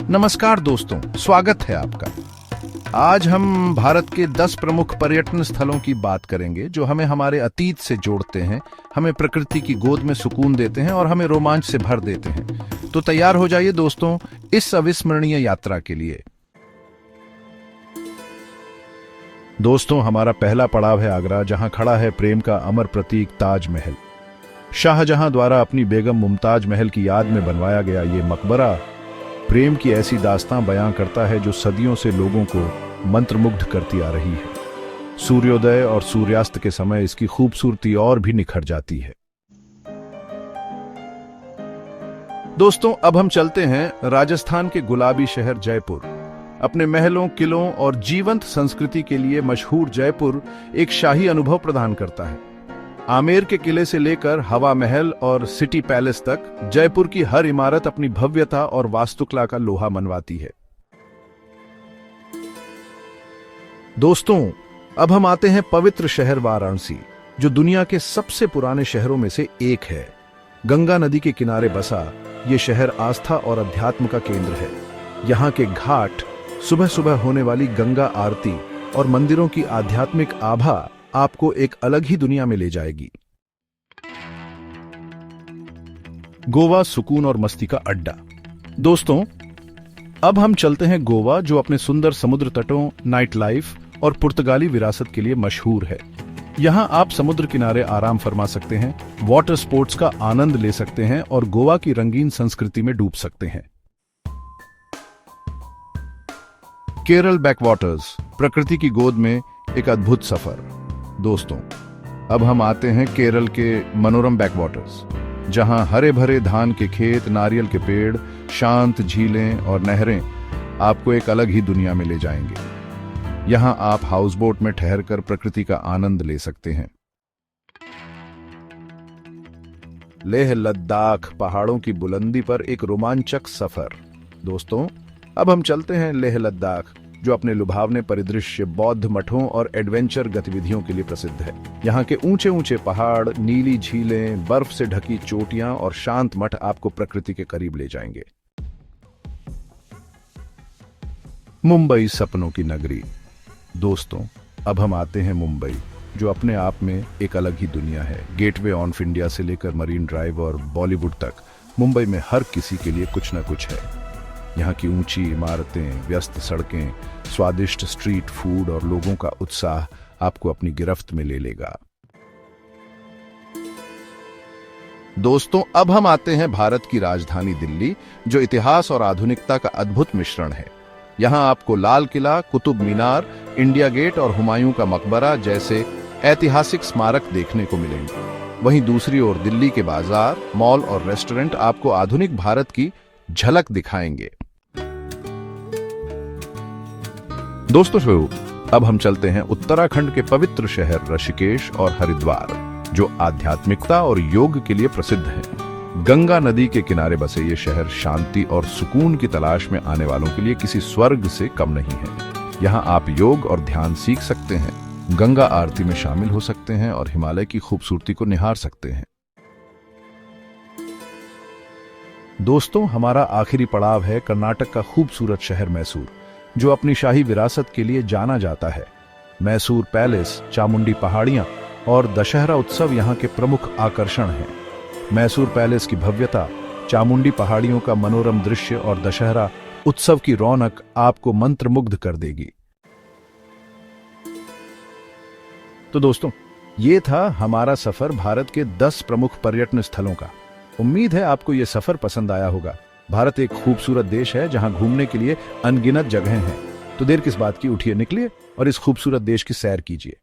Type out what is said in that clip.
नमस्कार दोस्तों, स्वागत है आपका। आज हम भारत के 10 प्रमुख पर्यटन स्थलों की बात करेंगे जो हमें हमारे अतीत से जोड़ते हैं, हमें प्रकृति की गोद में सुकून देते हैं और हमें रोमांच से भर देते हैं। तो तैयार हो जाइए दोस्तों इस अविस्मरणीय यात्रा के लिए। दोस्तों, हमारा पहला पड़ाव है आगरा, जहां खड़ा है प्रेम का अमर प्रतीक ताजमहल। शाहजहां द्वारा अपनी बेगम मुमताज महल की याद में बनवाया गया ये मकबरा प्रेम की ऐसी दास्तां बयां करता है जो सदियों से लोगों को मंत्रमुग्ध करती आ रही है। सूर्योदय और सूर्यास्त के समय इसकी खूबसूरती और भी निखर जाती है। दोस्तों, अब हम चलते हैं राजस्थान के गुलाबी शहर जयपुर। अपने महलों, किलों और जीवंत संस्कृति के लिए मशहूर जयपुर एक शाही अनुभव प्रदान करता है। आमेर के किले से लेकर हवा महल और सिटी पैलेस तक जयपुर की हर इमारत अपनी भव्यता और वास्तुकला का लोहा मनवाती है। दोस्तों, अब हम आते हैं पवित्र शहर वाराणसी, जो दुनिया के सबसे पुराने शहरों में से एक है। गंगा नदी के किनारे बसा ये शहर आस्था और अध्यात्म का केंद्र है। यहाँ के घाट, सुबह सुबह होने वाली गंगा आरती और मंदिरों की आध्यात्मिक आभा आपको एक अलग ही दुनिया में ले जाएगी। गोवा, सुकून और मस्ती का अड्डा। दोस्तों, अब हम चलते हैं गोवा, जो अपने सुंदर समुद्र तटों, नाइट लाइफ और पुर्तगाली विरासत के लिए मशहूर है। यहां आप समुद्र किनारे आराम फरमा सकते हैं, वाटर स्पोर्ट्स का आनंद ले सकते हैं और गोवा की रंगीन संस्कृति में डूब सकते हैं। केरल बैकवाटर्स, प्रकृति की गोद में एक अद्भुत सफर। दोस्तों, अब हम आते हैं केरल के मनोरम बैकवाटर्स, जहां हरे भरे धान के खेत, नारियल के पेड़, शांत झीलें और नहरें आपको एक अलग ही दुनिया में ले जाएंगे। यहां आप हाउस बोट में ठहरकर प्रकृति का आनंद ले सकते हैं। लेह लद्दाख, पहाड़ों की बुलंदी पर एक रोमांचक सफर। दोस्तों, अब हम चलते हैं लेह लद्दाख, जो अपने लुभावने परिदृश्य, बौद्ध मठों और एडवेंचर गतिविधियों के लिए प्रसिद्ध है। यहाँ के ऊंचे ऊंचे पहाड़, नीली झीलें, बर्फ से ढकी चोटियां और शांत मठ आपको प्रकृति के करीब ले जाएंगे। मुंबई, सपनों की नगरी। दोस्तों, अब हम आते हैं मुंबई, जो अपने आप में एक अलग ही दुनिया है। गेटवे ऑफ इंडिया से लेकर मरीन ड्राइव और बॉलीवुड तक, मुंबई में हर किसी के लिए कुछ न कुछ है। यहाँ की ऊंची इमारतें, व्यस्त सड़कें, स्वादिष्ट स्ट्रीट फूड और लोगों का उत्साह आपको अपनी गिरफ्त में ले लेगा। दोस्तों, अब हम आते हैं भारत की राजधानी दिल्ली, जो इतिहास और आधुनिकता का अद्भुत मिश्रण है। यहाँ आपको लाल किला, कुतुब मीनार, इंडिया गेट और हुमायूं का मकबरा जैसे ऐतिहासिक स्मारक देखने को मिलेंगे। वहीं दूसरी ओर दिल्ली के बाजार, मॉल और रेस्टोरेंट आपको आधुनिक भारत की झलक दिखाएंगे। दोस्तों, अब हम चलते हैं उत्तराखंड के पवित्र शहर ऋषिकेश और हरिद्वार, जो आध्यात्मिकता और योग के लिए प्रसिद्ध हैं। गंगा नदी के किनारे बसे ये शहर शांति और सुकून की तलाश में आने वालों के लिए किसी स्वर्ग से कम नहीं है। यहाँ आप योग और ध्यान सीख सकते हैं, गंगा आरती में शामिल हो सकते हैं और हिमालय की खूबसूरती को निहार सकते हैं। दोस्तों, हमारा आखिरी पड़ाव है कर्नाटक का खूबसूरत शहर मैसूर, जो अपनी शाही विरासत के लिए जाना जाता है। मैसूर पैलेस, चामुंडी पहाड़ियां और दशहरा उत्सव यहाँ के प्रमुख आकर्षण हैं। मैसूर पैलेस की भव्यता, चामुंडी पहाड़ियों का मनोरम दृश्य और दशहरा उत्सव की रौनक आपको मंत्रमुग्ध कर देगी। तो दोस्तों, ये था हमारा सफर भारत के 10 प्रमुख पर्यटन स्थलों का। उम्मीद है आपको यह सफर पसंद आया होगा। भारत एक खूबसूरत देश है जहां घूमने के लिए अनगिनत जगहें हैं। तो देर किस बात की, उठिए, निकलिए और इस खूबसूरत देश की सैर कीजिए।